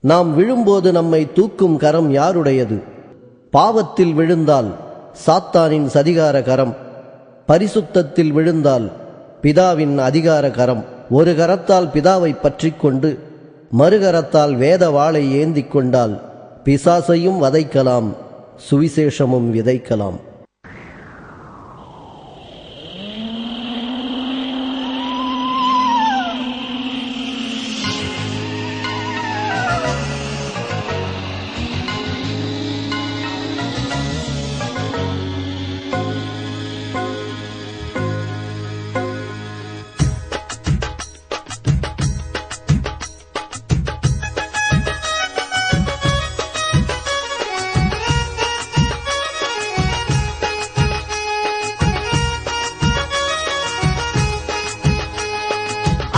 நாம் விழும்போது நம்மை தூக்கும் கரம் யாருடையது? பாவத்தில் விழுந்தால் சாத்தானின் சதிகார கரம், பரிசுத்தத்தில் விழுந்தால் பிதாவின் அதிகார கரம். ஒரு கரத்தால் பிதாவை பற்றி கொண்டு மறுகரத்தால் வேத வாளை ஏந்தி கொண்டால் பிசாசையும் வதைக்கலாம், சுவிசேஷமும் விதைக்கலாம்.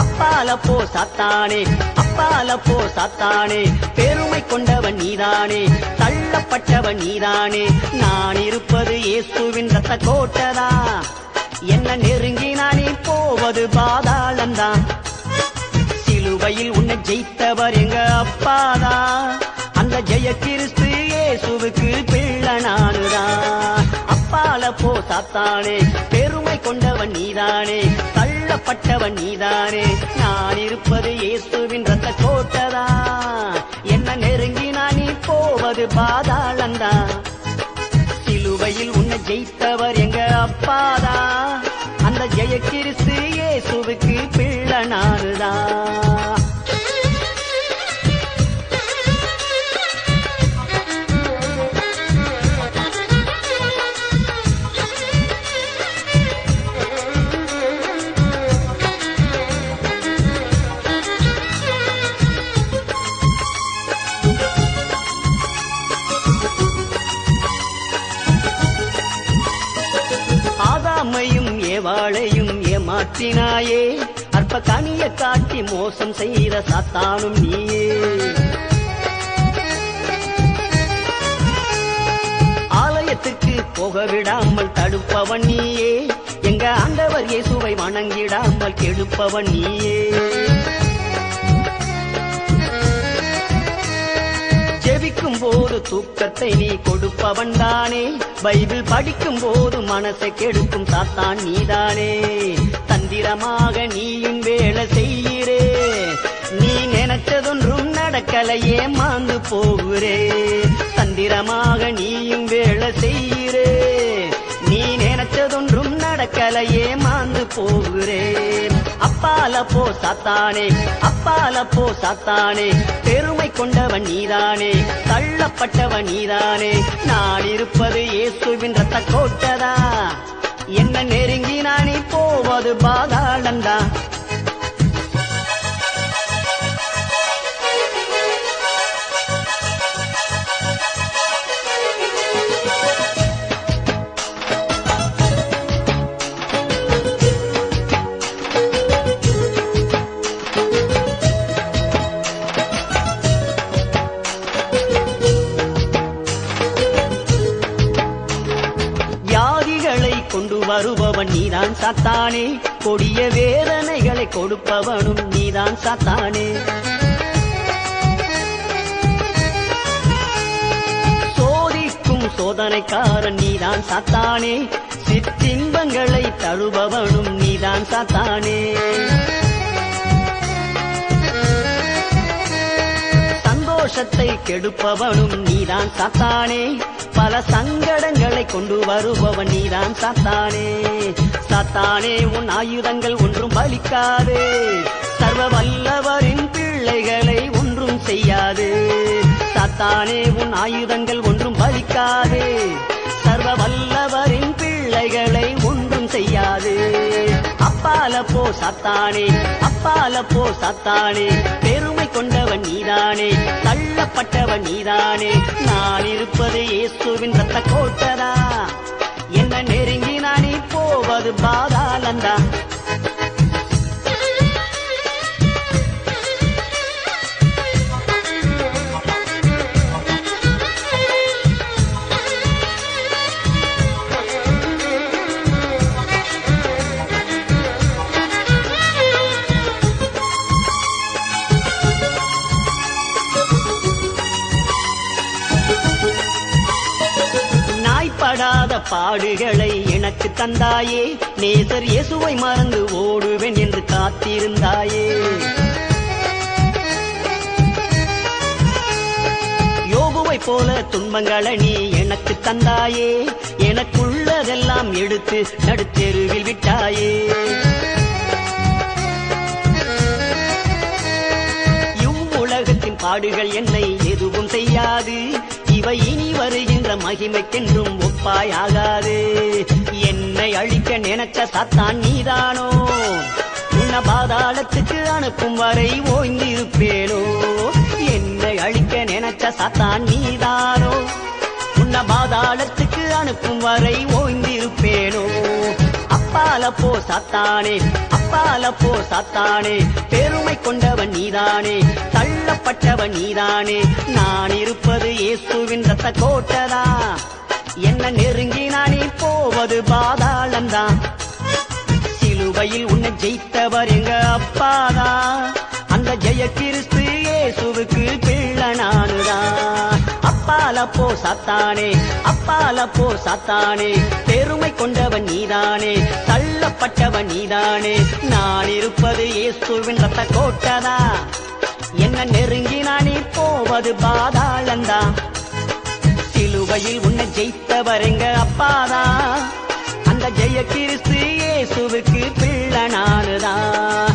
அப்பாலப்போ சாத்தானே, அப்பாலப்போ சாத்தானே, பெருமை கொண்டவன் நீதானே, தள்ளப்பட்டவன் நீதானே. நான் இருப்பது இயேசுவின் ரத்த கோட்டதா, என்ன நெருங்கி நானே போவது பாதாளந்தான். சிலுவையில் உன்னை ஜெயித்தவர் எங்க அப்பாதா, அந்த ஜெய கிறிஸ்து இயேசுவுக்கு பிள்ளை நானுதான். அப்பாலப்போ சாத்தானே, பெருமை கொண்டவன் நீதானே, தள்ளப்பட்டவன் நீதானே. நான் இருப்பது இயேசுவின் ரத்த கோட்டதா, என்ன நெருங்கி நானே போவது பாதாளந்தா. சிலுவையில் உன்னை ஜெயித்தவர் எங்க அப்பாதா, அந்த ஜெய கிறிஸ்து இயேசுவுக்கு பிள்ளை நானுதான். ஆதாமையும் ஏவாளையும் ஏமாற்றினாயே, அற்ப கனிய காட்டி மோசம் செய்த சாத்தானும் நீயே. ஆலயத்துக்கு போக விடாமல் தடுப்பவன் நீயே, எங்க ஆண்டவர் இயேசுவை வணங்கிடாமல் கெடுப்பவன் நீயே. ஜெபிக்கும் போது தூக்கத்தை நீ கொடுப்பவன் தானே, பைபிள் படிக்கும் போது மனசை கெடுக்கும் சாத்தான் நீதானே. தந்திரமாக நீயும் வேலை செய்கிறே, நீ நினைச்சதொன்றும் நடக்கலையே மாந்து போகிறே. தந்திரமாக நீயும் வேலை செய்கிறே, நீ நினைச்சதொன்றும் நடக்கலையே மாந்து போகிறே. அப்பாலப்போ சாத்தானே, அப்பாலப்போ சாத்தானே, பெருமை கொண்டவன் நீதானே, தள்ளப்பட்டவன் நீதானே. நான் இருப்பது இயேசுவின் ரத்த கோட்டதா, என்ன நெருங்கி நானே போவது பாதாளந்தா. கொண்டு வருபவன் நீதான் சாத்தானே, கொடிய வேதனைகளை கொடுப்பவனும் நீதான் சாத்தானே. சோதிக்கும் சோதனைக்காரன் நீதான் சாத்தானே, சிற்றின்பங்களை தழுபவனும் நீதான் சாத்தானே. சந்தோஷத்தை கெடுப்பவனும் நீதான் சாத்தானே, பல சங்கடங்களை கொண்டு வருபவன் நீதான் சாத்தானே. சாத்தானே, உன் ஆயுதங்கள் ஒன்றும் பலிக்காதே, சர்வ வல்லவரின் பிள்ளைகளை ஒன்றும் செய்யாது. சாத்தானே, உன் ஆயுதங்கள் ஒன்றும் பலிக்காதே, சர்வ வல்லவரின் பிள்ளைகளை ஒன்றும் செய்யாது. அப்பாலப்போ சாத்தானே, அப்பாலப்போ சாத்தானே, பெருமை கொண்டவன் நீதானே, தள்ளப்பட்டவன் நீதானே. நான் இருப்பது இயேசுவின் ரத்த கோட்டதா, என்ன நெருங்கி நானே போவது பாதாளந்தா. பாடுகளை எனக்கு தந்தாயே, நேசர் இயேசுவை மறந்து ஓடுவேன் என்று காத்திருந்தாயே. யோபுவை போல துன்பங்களை நீ எனக்கு தந்தாயே, எனக்குள்ளதெல்லாம் எடுத்து நடுத்தெருவில் விட்டாயே. இவ்வுலகத்தின் பாடுகள் என்னை எதுவும் செய்யாது, இவை இனி வருகின்ற மகிமைக்கென்றும் ஒப்பாயாகாது. என்னை அழிக்க நினைச்ச சாத்தான் நீதானோ, உன்னை பாதாளத்துக்கு அனுப்பும் வரை ஓய்ந்திருப்பேனோ. என்னை அழிக்க நினைச்ச சாத்தான் நீதானோ, உன்னை பாதாளத்துக்கு அனுப்பும் வரை ஓய்ந்திருப்பேனோ. அப்பால போ சாத்தானே, அப்பால போ சாத்தானே, பெருமை கொண்டவன் நீதானே, தள்ளப்பட்டவன் நீதானே. நான் இருப்பது இயேசுவின் ரத்த கோட்டதா, என்ன நெருங்கி நானே போவது பாதாளந்தான். சிலுவையில் உன்னை ஜெயித்தவர் எங்க அப்பாதா, அந்த ஜெய கிறிஸ்து இயேசுவுக்கு பிள்ளை நானுதான். அப்பால போ சாத்தானே, அப்பால போ சாத்தானே, பெருமை கொண்டவன் நீதானே, தள்ளப்பட்டவன் நீதானே. நான் இருப்பது இயேசுவின் ரத்த கோட்டதா, என்ன நெருங்கி நானே போவது பாதாளந்தா. சிலுவையில் உன்னை ஜெயித்தவர் எங்க அப்பாதா, அந்த ஜெய கிறிஸ்து இயேசுவுக்கு பிள்ளை நானுதான்.